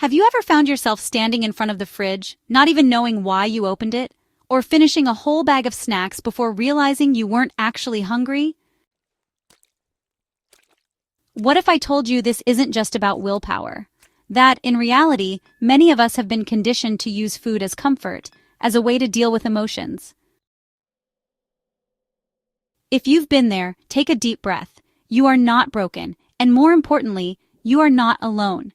Have you ever found yourself standing in front of the fridge, not even knowing why you opened it? Or finishing a whole bag of snacks before realizing you weren't actually hungry? What if I told you this isn't just about willpower? That, in reality, many of us have been conditioned to use food as comfort, as a way to deal with emotions. If you've been there, take a deep breath. You are not broken, and more importantly, you are not alone.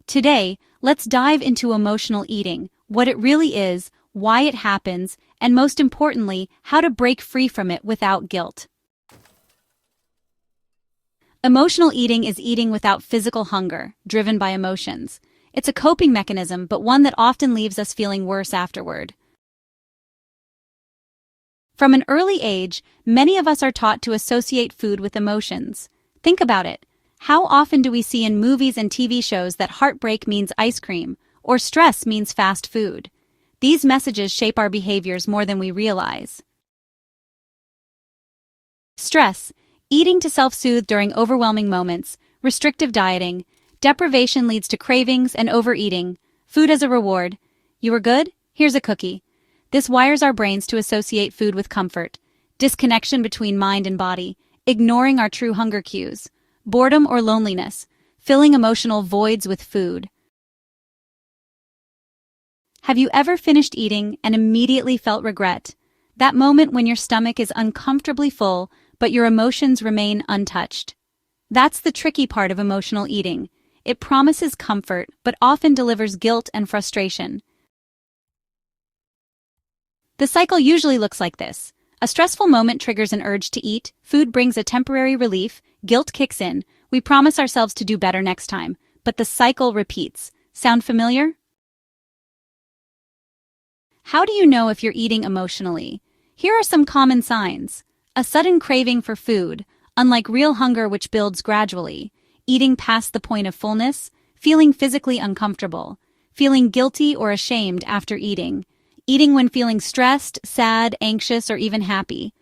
Today, let's dive into emotional eating, what it really is, why it happens, and most importantly, how to break free from it without guilt. Emotional eating is eating without physical hunger, driven by emotions. It's a coping mechanism, but one that often leaves us feeling worse afterward. From an early age, many of us are taught to associate food with emotions. Think about it. How often do we see in movies and TV shows that heartbreak means ice cream, or stress means fast food? These messages shape our behaviors more than we realize. Stress, eating to self-soothe during overwhelming moments, restrictive dieting, deprivation leads to cravings and overeating, food as a reward. You were good? Here's a cookie. This wires our brains to associate food with comfort, disconnection between mind and body, ignoring our true hunger cues, boredom or loneliness, filling emotional voids with food. Have you ever finished eating and immediately felt regret? That moment when your stomach is uncomfortably full, but your emotions remain untouched. That's the tricky part of emotional eating. It promises comfort, but often delivers guilt and frustration. The cycle usually looks like this. A stressful moment triggers an urge to eat, food brings a temporary relief, guilt kicks in, we promise ourselves to do better next time, but the cycle repeats. Sound familiar? How do you know if you're eating emotionally? Here are some common signs. A sudden craving for food, unlike real hunger which builds gradually, eating past the point of fullness, feeling physically uncomfortable, feeling guilty or ashamed after eating, eating when feeling stressed, sad, anxious, or even happy.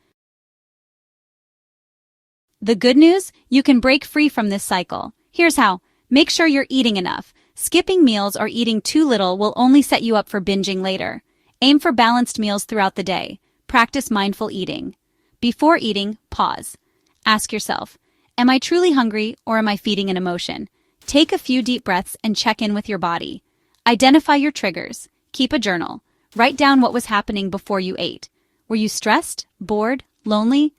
The good news? You can break free from this cycle. Here's how. Make sure you're eating enough. Skipping meals or eating too little will only set you up for binging later. Aim for balanced meals throughout the day. Practice mindful eating. Before eating, pause. Ask yourself, am I truly hungry or am I feeding an emotion? Take a few deep breaths and check in with your body. Identify your triggers. Keep a journal. Write down what was happening before you ate. Were you stressed, bored, lonely?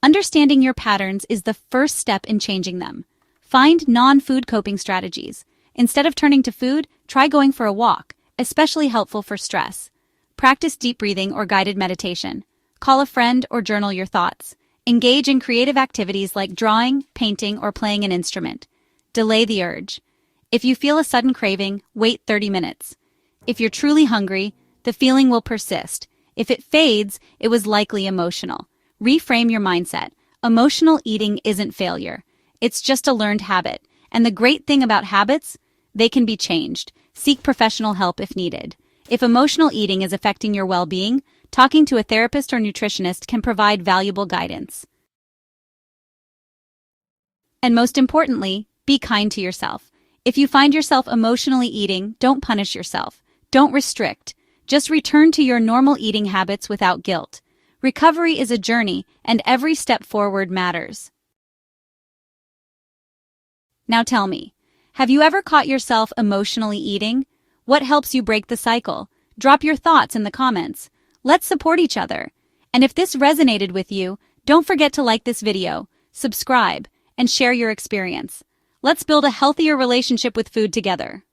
Understanding your patterns is the first step in changing them. Find non-food coping strategies. Instead of turning to food, try going for a walk, especially helpful for stress. Practice deep breathing or guided meditation. Call a friend or journal your thoughts. Engage in creative activities like drawing, painting, or playing an instrument. Delay the urge. If you feel a sudden craving, wait 30 minutes. If you're truly hungry, the feeling will persist. If it fades, it was likely emotional. Reframe your mindset. Emotional eating isn't failure. It's just a learned habit. And the great thing about habits, they can be changed. Seek professional help if needed. If emotional eating is affecting your well-being, talking to a therapist or nutritionist can provide valuable guidance. And most importantly, be kind to yourself. If you find yourself emotionally eating, don't punish yourself. Don't restrict. Just return to your normal eating habits without guilt. Recovery is a journey, and every step forward matters. Now tell me, have you ever caught yourself emotionally eating? What helps you break the cycle? Drop your thoughts in the comments. Let's support each other. And if this resonated with you, don't forget to like this video, subscribe, and share your experience. Let's build a healthier relationship with food together.